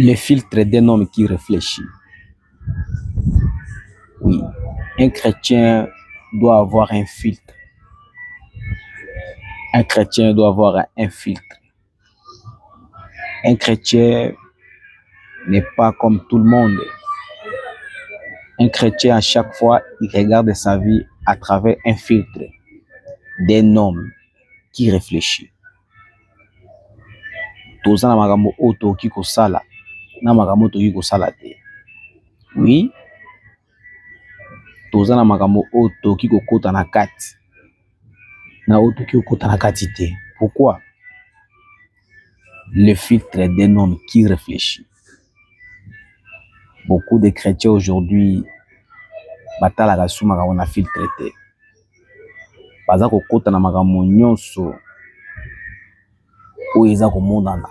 Le filtre d'un homme qui réfléchit. Oui, un chrétien doit avoir un filtre. Un chrétien doit avoir un filtre. Un chrétien n'est pas comme tout le monde. Un chrétien, à chaque fois, il regarde sa vie à travers un filtre d'un homme qui réfléchit. Toza na makambo oyo tokoki kosala na makambo tokoki kosala te. Oui, toza na makambo oyo tokoki kokota na kati na oyo tokoki kokota na kati te. Pourquoi? Le filtre d'un homme qui réfléchit. Beaucoup de chrétiens aujourd'hui batalaka su makambo na filtre te. Baza kokota na makambo nyonso oyo eza komonana.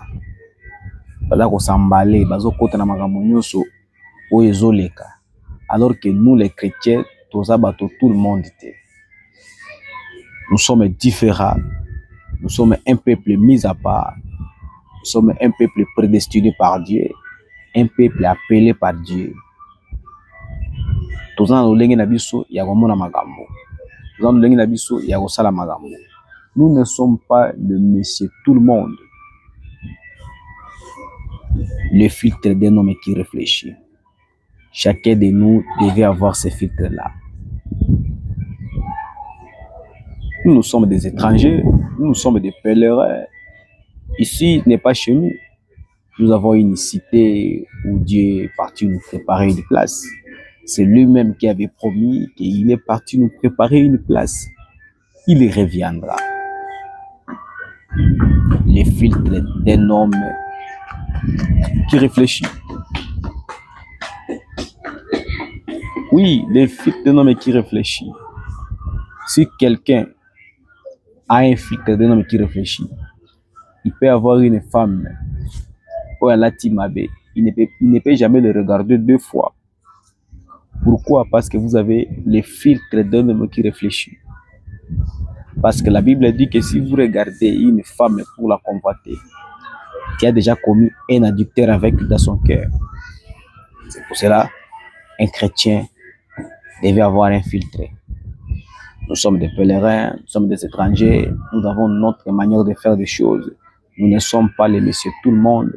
Baza kosambale, bazokota na makambo nyonso oyo ezoleka. Alors que nous les chrétiens, toza bato tout le monde te. Nous sommes différents. Nous sommes un peuple mis à part. Nous sommes un peuple prédestiné par Dieu. Un peuple appelé par Dieu. Toza na lolenge na biso ya komona makambo. Toza na lolenge na biso ya kosala makambo. Nous ne sommes pas le monsieur tout le monde. Le filtre d'un homme qui réfléchit. Chacun de nous devait avoir ce filtre-là. Nous sommes des étrangers, nous sommes des pèlerins. Ici n'est pas chez nous. Nous avons une cité où Dieu est parti nous préparer une place. C'est lui-même qui avait promis qu'il est parti nous préparer une place. Il y reviendra. Le filtre d'un homme qui réfléchit. Oui, le filtre d'un homme qui réfléchit. Si quelqu'un a un filtre d'un homme qui réfléchit, il peut avoir une femme ou un latimabé. Il ne peut jamais le regarder deux fois. Pourquoi? Parce que vous avez le filtre d'un homme qui réfléchit. Parce que la Bible dit que si vous regardez une femme pour la convoiter, qui a déjà commis un adultère avec dans son cœur. C'est pour cela un chrétien devait avoir un filtre. Nous sommes des pèlerins, nous sommes des étrangers, nous avons notre manière de faire des choses. Nous ne sommes pas les messieurs tout le monde.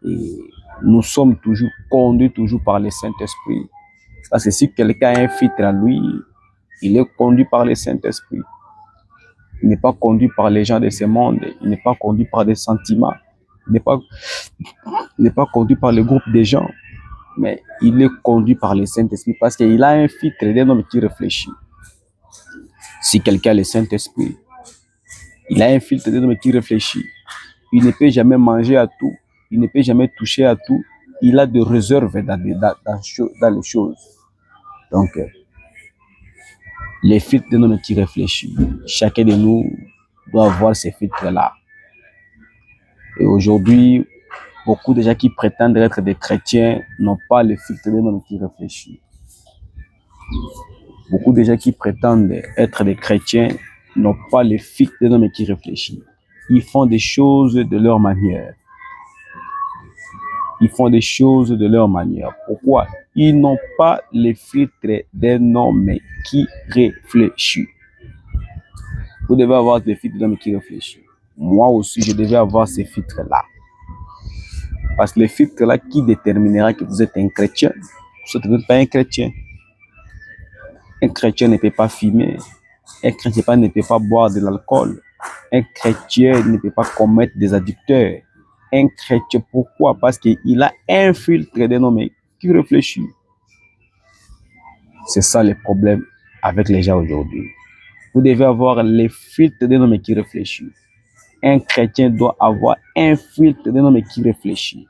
Et nous sommes toujours conduits par le Saint-Esprit. Parce que si quelqu'un a un filtre à lui, il est conduit par le Saint-Esprit. Il n'est pas conduit par les gens de ce monde, il n'est pas conduit par des sentiments, il n'est pas conduit par le groupe des gens, mais il est conduit par le Saint-Esprit parce qu'il a un filtre d'un homme qui réfléchit. Si quelqu'un a le Saint-Esprit, il a un filtre d'un homme qui réfléchit. Il ne peut jamais manger à tout, il ne peut jamais toucher à tout, il a des réserves dans les choses. Donc, les filtres d'un homme qui réfléchit, chacun de nous doit avoir ces filtres-là. Et aujourd'hui, beaucoup de gens qui prétendent être des chrétiens n'ont pas le filtre d'un homme qui réfléchit. Beaucoup de gens qui prétendent être des chrétiens n'ont pas le filtre d'un homme qui réfléchit. Ils font des choses de leur manière. Ils font des choses de leur manière. Pourquoi? Ils n'ont pas le filtre d'un homme qui réfléchit. Vous devez avoir le filtre d'un homme qui réfléchit. Moi aussi, je devais avoir ces filtres-là. Parce que le filtre-là qui déterminera que vous êtes un chrétien, vous n'êtes pas un chrétien. Un chrétien ne peut pas fumer. Un chrétien ne peut pas boire de l'alcool. Un chrétien ne peut pas commettre des adultères. Un chrétien, pourquoi? Parce qu'il a un filtre d'un homme qui réfléchit. C'est ça le problème avec les gens aujourd'hui. Vous devez avoir le filtre d'un homme qui réfléchit. Un chrétien doit avoir un filtre d'un homme qui réfléchit.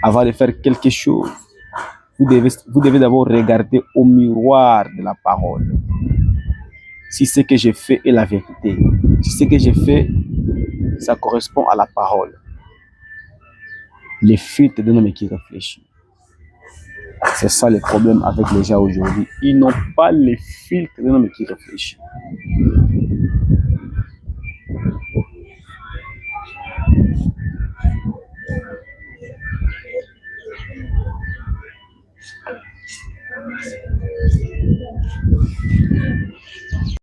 Avant de faire quelque chose, vous devez d'abord regarder au miroir de la parole. Si ce que je fais est la vérité, si ce que je fais, ça correspond à la parole. Les filtres d'un homme qui réfléchit. C'est ça le problème avec les gens aujourd'hui. Ils n'ont pas les filtres d'un homme qui réfléchit.